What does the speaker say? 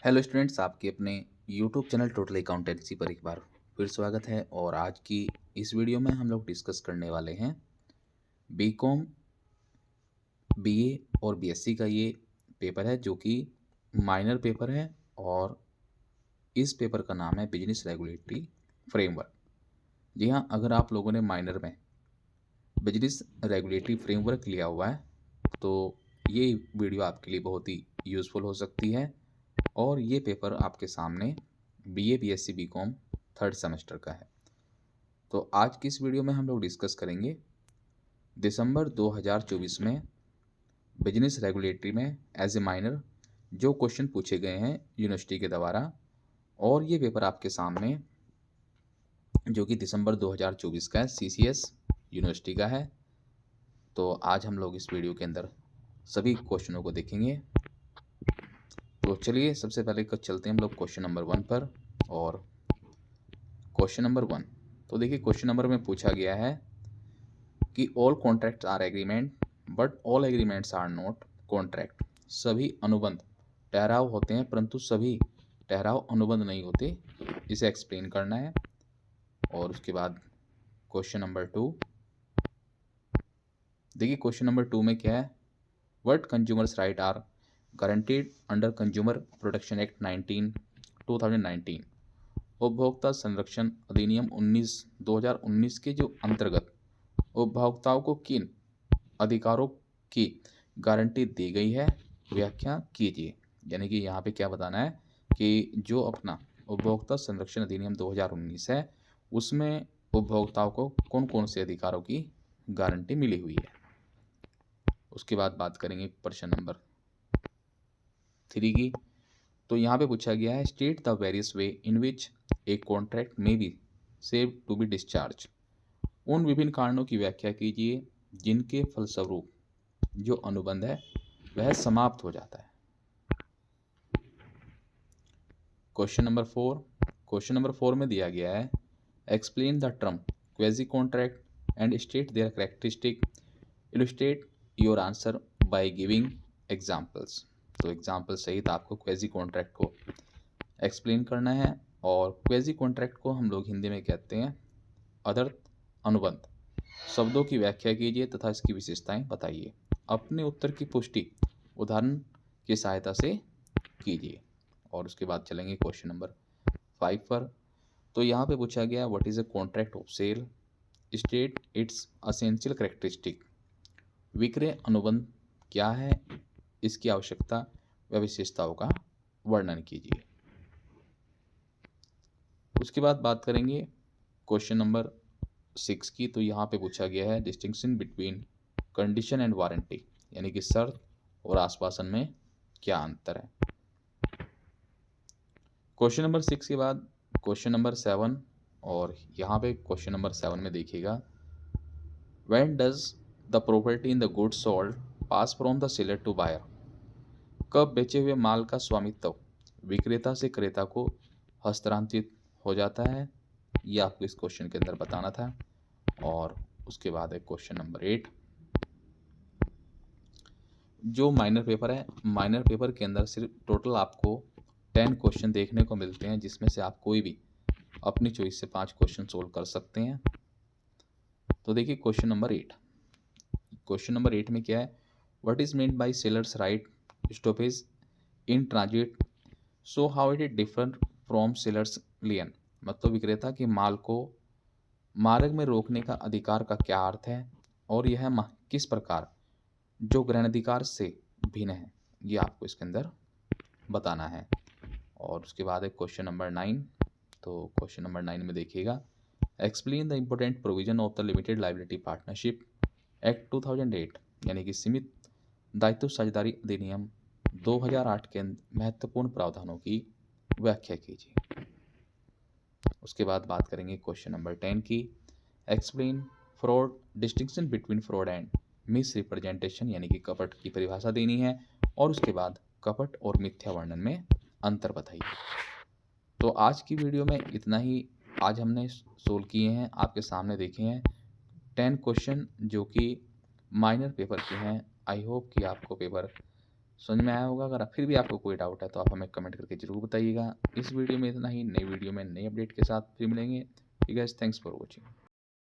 Hello students, आपके अपने YouTube channel total accountancy पर एक बार फिर स्वागत है। और आज की इस वीडियो में हम लोग डिस्कस करने वाले हैं बीकॉम, बीए और बीएससी का ये पेपर है जो कि माइनर पेपर है। और इस पेपर का नाम है बिजनेस रेगुलेटरी फ्रेमवर्क। जी हाँ, अगर आप लोगों ने माइनर में बिजनेस रेगुलेटरी फ्रेमवर्क लिया हुआ है तो ये वीडियो आपके लिए बहुत ही यूज़फुल हो सकती है। और ये पेपर आपके सामने BA, BSc, BCom third semester का है। तो आज की इस वीडियो में हम लोग डिस्कस करेंगे दिसंबर 2024 में बिजनेस रेगुलेटरी में एज ए माइनर जो क्वेश्चन पूछे गए हैं यूनिवर्सिटी के द्वारा। और ये पेपर आपके सामने जो कि दिसंबर 2024 का है, सीसीएस यूनिवर्सिटी का है। तो आज हम लोग इस वीडियो के अंदर सभी क्वेश्चनों को देखेंगे। तो चलिए सबसे पहले चलते हैं हम लोग क्वेश्चन नंबर 1 पर। और क्वेश्चन नंबर 1, तो देखिए क्वेश्चन नंबर में पूछा गया है कि all contracts are agreement but all agreements are not contract. सभी अनुबंध ठहराव होते हैं परंतु सभी ठहराव अनुबंध नहीं होते। इसे एक्सप्लेन करना है। और उसके बाद क्वेश्चन नंबर 2, देखिए क्वेश्चन नंबर 2 में क्या है, what consumers right are guaranteed under consumer protection act 2019। उपभोक्ता संरक्षण अधिनियम 2019 के जो अंतर्गत उपभोक्ताओं को किन अधिकारों की गारंटी दी गई है, व्याख्या कीजिए। यानी कि यहाँ पे क्या बताना है कि जो अपना उपभोक्ता संरक्षण अधिनियम 2019 है उसमें उपभोक्ताओं को कौन कौन से अधिकारों की गारंटी मिली हुई है। उसके बाद बात करेंगे प्रश्न नंबर 3 की। तो यहाँ पे पूछा गया है, state the various way in which a contract may be said to be discharge. उन विभिन्न कारणों की व्याख्या कीजिए जिनके फलस्वरूप जो अनुबंध है वह समाप्त हो जाता है। क्वेश्चन नंबर 4 में दिया गया है, explain the term quasi contract and state their characteristic, illustrate your answer by giving examples. तो एग्जाम्पल सहित आपको क्वेजी कॉन्ट्रैक्ट को एक्सप्लेन करना है। और क्वेजी कॉन्ट्रैक्ट को हम लोग हिंदी में कहते हैं अदर्थ अनुबंध। शब्दों की व्याख्या कीजिए तथा इसकी विशेषताएं बताइए। अपने उत्तर की पुष्टि उदाहरण की सहायता से कीजिए। और उसके बाद चलेंगे क्वेश्चन नंबर 5 पर। तो यहाँ पे पूछा गया, what is a contract of sale, state its essential characteristic. विक्रय अनुबंध क्या है, इसकी आवश्यकता व विशेषताओं का वर्णन कीजिए। उसके बाद बात करेंगे क्वेश्चन नंबर 6 की। तो यहाँ पे पूछा गया है, distinction between condition and warranty, यानी कि शर्त और आश्वासन में क्या अंतर है। क्वेश्चन नंबर 6 के बाद क्वेश्चन नंबर 7। और यहाँ पे क्वेश्चन नंबर 7 में देखिएगा, when does the property in the goods sold pass from the seller to buyer. कब बेचे हुए माल का स्वामित्व विक्रेता से क्रेता को हस्तांतरित हो जाता है, ये आपको इस क्वेश्चन के अंदर बताना था। और उसके बाद है क्वेश्चन नंबर 8, जो माइनर पेपर है, माइनर पेपर के अंदर सिर्फ टोटल आपको 10 क्वेश्चन देखने को मिलते हैं जिसमें से आप कोई भी अपनी चॉइस से 5 क्वेश्चन सोल्व कर सकते हैं। तो देखिए क्वेश्चन नंबर 8, क्वेश्चन नंबर 8 में क्या है, what is meant by seller's right stoppage in transit, so how it is different from seller's lien. मतलब विक्रेता के माल को मार्ग में रोकने का अधिकार का क्या अर्थ है और यह किस प्रकार जो ग्रहणाधिकार से भिन्न है, ये आपको इसके अंदर बताना है। और उसके बाद है क्वेश्चन नंबर 9। तो क्वेश्चन नंबर 9 में देखिएगा, explain the important provision of the limited liability partnership act 2008, यानी कि सीमित दायित्व साझेदारी अधिनियम 2008 के महत्वपूर्ण प्रावधानों की व्याख्या कीजिए। उसके बाद बात करेंगे क्वेश्चन नंबर 10 की, explain fraud, distinction between fraud and miss representation, यानी कि कपट की परिभाषा देनी है। और उसके बाद कपट और मिथ्या वर्णन में अंतर बताइए। तो आज की वीडियो में इतना ही। आज हमने सोल्व किए हैं, आपके सामने देखे हैं 10 क्वेश्चन जो कि माइनर पेपर के हैं। आई होप कि आपको पेपर समझ में आया होगा। अगर फिर भी आपको कोई डाउट है तो आप हमें कमेंट करके ज़रूर बताइएगा। इस वीडियो में इतना ही, नई वीडियो में नई अपडेट के साथ फिर मिलेंगे। Guys, thanks for watching.